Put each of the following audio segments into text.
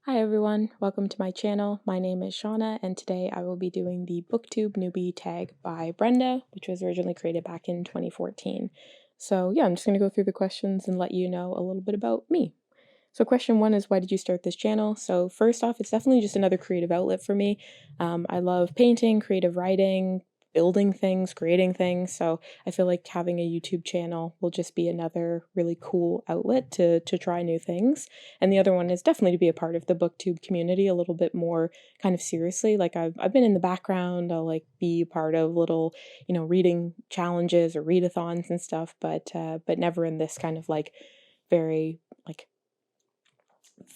Hi everyone, welcome to my channel. My name is Shawnna, and today I will be doing the BookTube Newbie Tag by Brenda, which was originally created back in 2014. So yeah, I'm just going to go through the questions and let you know a little bit about me. So question one is, why did you start this channel? So first off, it's definitely just another creative outlet for me. I love painting, creative writing, building things, creating things. So I feel like having a YouTube channel will just be another really cool outlet to try new things. And the other one is definitely to be a part of the BookTube community a little bit more kind of seriously. Like I've been in the background, I'll like be part of little, reading challenges or readathons and stuff, but never in this kind of like very like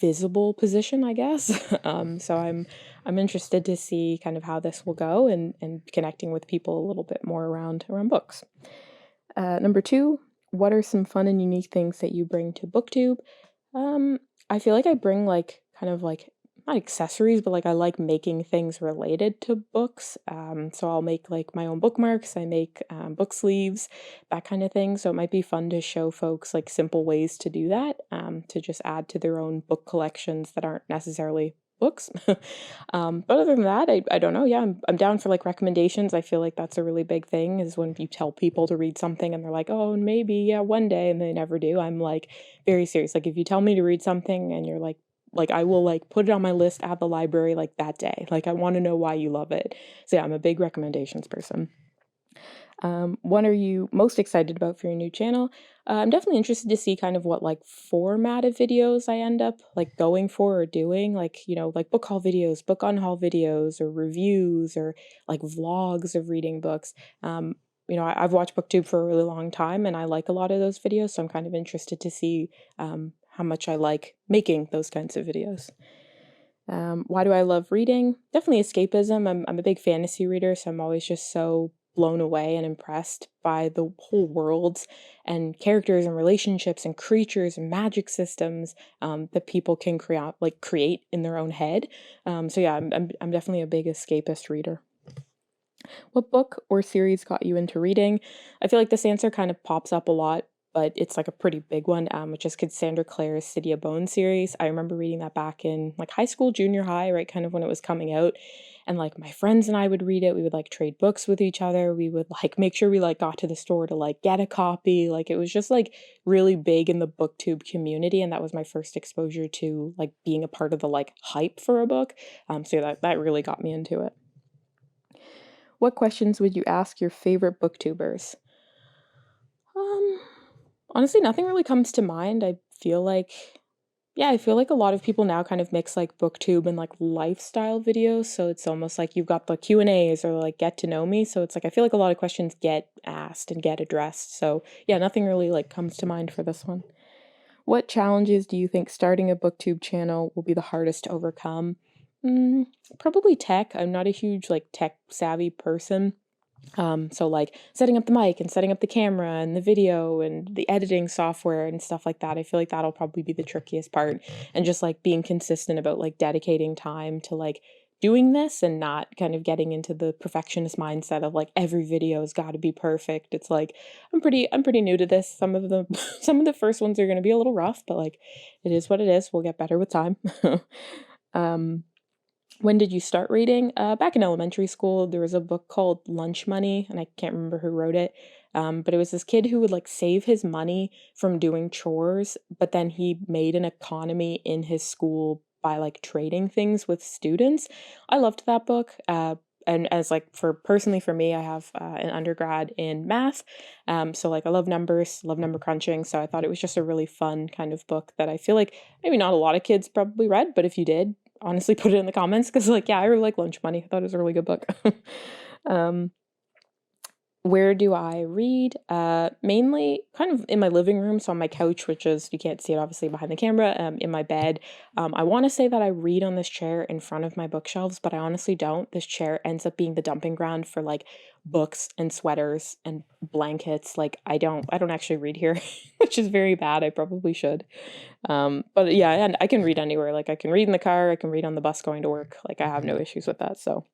visible position, I guess. So I'm interested to see kind of how this will go and connecting with people a little bit more around books. Number two, what are some fun and unique things that you bring to BookTube? I feel like I bring like kind of like not accessories, but like I like making things related to books. So I'll make like my own bookmarks, I make book sleeves, that kind of thing. So it might be fun to show folks like simple ways to do that, to just add to their own book collections that aren't necessarily books. But other than that, I don't know. Yeah, I'm down for like recommendations. I feel like that's a really big thing is when you tell people to read something and they're like, oh, maybe, yeah, one day, and they never do. I'm like very serious. Like if you tell me to read something and you're like I will like put it on my list at the library like that day. Like I want to know why you love it. So yeah, I'm a big recommendations person. What are you most excited about for your new channel? I'm definitely interested to see kind of what like format of videos I end up like going for or doing, like, like book haul videos, book on haul videos, or reviews, or like vlogs of reading books. I've watched BookTube for a really long time and I like a lot of those videos, so I'm kind of interested to see how much I like making those kinds of videos. Why do I love reading? Definitely escapism. I'm a big fantasy reader, so I'm always just so blown away and impressed by the whole worlds and characters and relationships and creatures and magic systems that people can create in their own head. So yeah, I'm definitely a big escapist reader. What book or series got you into reading? I feel like this answer kind of pops up a lot, but it's like a pretty big one, which is Cassandra Clare's City of Bones series. I remember reading that back in like high school, junior high, right, kind of when it was coming out. And like my friends and I would read it. We would like trade books with each other. We would like make sure we like got to the store to like get a copy. Like it was just like really big in the BookTube community, and that was my first exposure to like being a part of the like hype for a book. So that really got me into it. What questions would you ask your favorite booktubers? Honestly, nothing really comes to mind. I feel like a lot of people now kind of mix like booktube and like lifestyle videos, so it's almost like you've got the Q&As or like get to know me, so it's like I feel like a lot of questions get asked and get addressed. So yeah, nothing really like comes to mind for this one. What challenges do you think starting a booktube channel will be the hardest to overcome? Probably tech. I'm not a huge like tech savvy person. So like setting up the mic and setting up the camera and the video and the editing software and stuff like that, I feel like that'll probably be the trickiest part. And just like being consistent about like dedicating time to like doing this and not kind of getting into the perfectionist mindset of like every video has got to be perfect. It's like I'm pretty new to this. Some of the some of the first ones are going to be a little rough, but like it is what it is. We'll get better with time. um when did you start reading? Back in elementary school, there was a book called Lunch Money, and I can't remember who wrote it. But it was this kid who would like save his money from doing chores, but then he made an economy in his school by like trading things with students. I loved that book. And as like personally for me, I have an undergrad in math. So like I love numbers, love number crunching. So I thought it was just a really fun kind of book that I feel like maybe not a lot of kids probably read, but if you did, honestly put it in the comments, because like yeah, I really like Lunch Money. I thought it was a really good book. um where do I read? Mainly kind of in my living room, so on my couch, which is, you can't see it obviously behind the camera, in my bed. I want to say that I read on this chair in front of my bookshelves, but I honestly don't. This chair ends up being the dumping ground for like books and sweaters and blankets. Like I don't actually read here, which is very bad. I probably should. But yeah, and I can read anywhere. Like I can read in the car, I can read on the bus going to work. Like I have no issues with that. So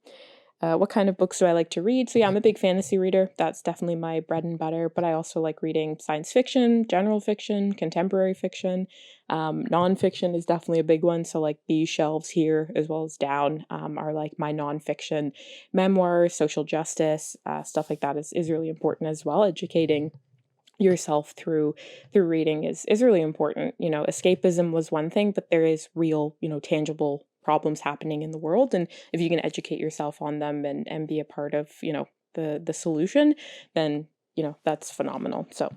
What kind of books do I like to read? So yeah, I'm a big fantasy reader. That's definitely my bread and butter, but I also like reading science fiction, general fiction, contemporary fiction. Nonfiction is definitely a big one. So like these shelves here, as well as down, are like my nonfiction memoirs, social justice, stuff like that is really important as well. Educating yourself through reading is really important. You know, escapism was one thing, but there is real, tangible problems happening in the world, and if you can educate yourself on them and be a part of, the solution, then that's phenomenal. So,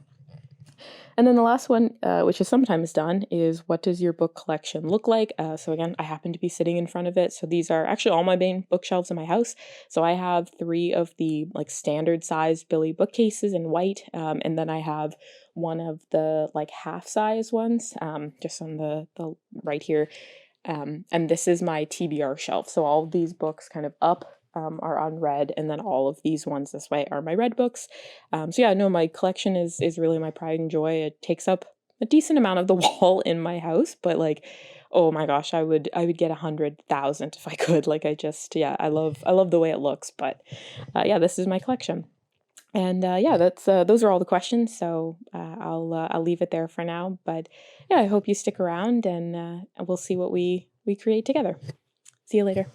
and then the last one, which is sometimes done, is what does your book collection look like? So again, I happen to be sitting in front of it. So these are actually all my main bookshelves in my house. So I have 3 of the like standard size Billy bookcases in white, and then I have one of the like half size ones, just on the right here. And this is my TBR shelf. So all of these books kind of up are unread, and then all of these ones this way are my read books. So yeah, no, my collection is really my pride and joy. It takes up a decent amount of the wall in my house, but like, oh my gosh, I would get 100,000 if I could. Like yeah, I love the way it looks. But yeah, this is my collection. And yeah, that's those are all the questions. So I'll leave it there for now. But yeah, I hope you stick around, and we'll see what we create together. See you later.